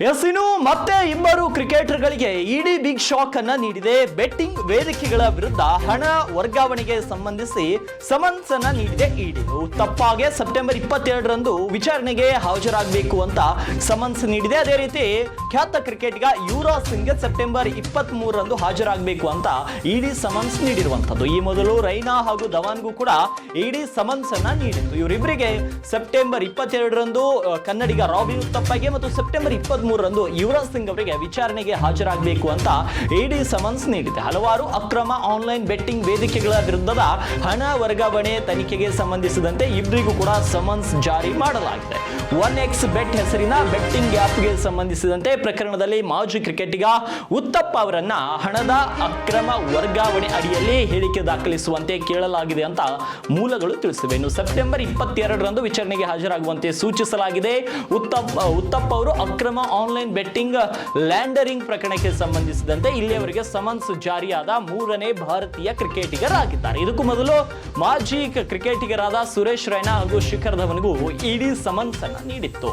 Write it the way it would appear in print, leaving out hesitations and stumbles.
ಇನ್ನು ಮತ್ತೆ ಇಬ್ಬರು ಕ್ರಿಕೆಟರ್ಗಳಿಗೆ ಇಡಿ ಬಿಗ್ ಶಾಕ್ ಅನ್ನ ನೀಡಿದೆ. ಬೆಟ್ಟಿಂಗ್ ವೇದಿಕೆಗಳ ವಿರುದ್ಧ ಹಣ ವರ್ಗಾವಣೆಗೆ ಸಂಬಂಧಿಸಿ ಸಮನ್ಸ್ ಅನ್ನ ನೀಡಿದೆ ಇಡಿ. ತಪ್ಪಾಗೆ ಸೆಪ್ಟೆಂಬರ್ 22ರಂದು ವಿಚಾರಣೆಗೆ ಹಾಜರಾಗಬೇಕು ಅಂತ ಸಮನ್ಸ್ ನೀಡಿದೆ. ಅದೇ ರೀತಿ ಖ್ಯಾತ ಕ್ರಿಕೆಟಿಗ ಯುವರಾಜ್ ಸಿಂಗ್ಗೆ ಸೆಪ್ಟೆಂಬರ್ 23ರಂದು ಹಾಜರಾಗಬೇಕು ಅಂತ ಇಡಿ ಸಮನ್ಸ್ ನೀಡಿರುವಂತದ್ದು. ಈ ಮೊದಲು ರೈನಾ ಹಾಗೂ ಧವನ್ಗೂ ಕೂಡ ಇಡಿ ಸಮನ್ಸ್ ಅನ್ನ ನೀಡಿತ್ತು. ಇವರಿಬ್ಬರಿಗೆ ಸೆಪ್ಟೆಂಬರ್ 22ರಂದು ಕನ್ನಡಿಗ ರಾಬಿನ್ ಉತ್ತಪ್ಪಗೆ ಮತ್ತು ಸೆಪ್ಟೆಂಬರ್ 23ರಂದು ಯುವರಾಜ್ ಸಿಂಗ್ ಅವರಿಗೆ ವಿಚಾರಣೆಗೆ ಹಾಜರಾಗಬೇಕು ಅಂತ ಇಡಿ ಸಮನ್ಸ್ ನೀಡಿದೆ. ಹಲವಾರು ಅಕ್ರಮ ಆನ್ಲೈನ್ ಬೆಟ್ಟಿಂಗ್ ವೇದಿಕೆಗಳ ವಿರುದ್ಧದ ಹಣ ವರ್ಗಾವಣೆ ತನಿಖೆಗೆ ಸಂಬಂಧಿಸಿದಂತೆ ಇಬ್ಬರಿಗೂ ಕೂಡ ಸಮನ್ಸ್ ಜಾರಿ ಮಾಡಲಾಗಿದೆ. 1x ಬೆಟ್ ಹೆಸರಿನ ಬೆಟ್ಟಿಂಗ್ ಆಪ್ಗೆ ಸಂಬಂಧಿಸಿದಂತೆ ಪ್ರಕರಣದಲ್ಲಿ ಮಾಜಿ ಕ್ರಿಕೆಟಿಗ ಉತ್ತಪ್ಪ ಅವರನ್ನ ಹಣದ ಅಕ್ರಮ ವರ್ಗಾವಣೆ ಅಡಿಯಲ್ಲಿ ಹೇಳಿಕೆ ದಾಖಲಿಸುವಂತೆ ಕೇಳಲಾಗಿದೆ ಅಂತ ಮೂಲಗಳು ತಿಳಿಸಿವೆ. ಇನ್ನು ಸೆಪ್ಟೆಂಬರ್ 22ರಂದು ವಿಚಾರಣೆಗೆ ಹಾಜರಾಗುವಂತೆ ಸೂಚಿಸಲಾಗಿದೆ. ಉತ್ತಪ್ಪ ಅವರು ಅಕ್ರಮ ಆನ್ಲೈನ್ ಬೆಟ್ಟಿಂಗ್ ಲ್ಯಾಂಡರಿಂಗ್ ಪ್ರಕರಣಕ್ಕೆ ಸಂಬಂಧಿಸಿದಂತೆ ಇಲ್ಲಿಯವರೆಗೆ ಸಮನ್ಸ್ ಜಾರಿಯಾದ 3ನೇ ಭಾರತೀಯ ಕ್ರಿಕೆಟಿಗರಾಗಿದ್ದಾರೆ. ಇದಕ್ಕೂ ಮೊದಲು ಮಾಜಿ ಕ್ರಿಕೆಟಿಗರಾದ ಸುರೇಶ್ ರೈನಾ ಹಾಗೂ ಶಿಖರ್ ಧವನ್ಗೂ ಇಡಿ ಸಮನ್ಸ್ ಅನ್ನು ನೀಡಿತ್ತು.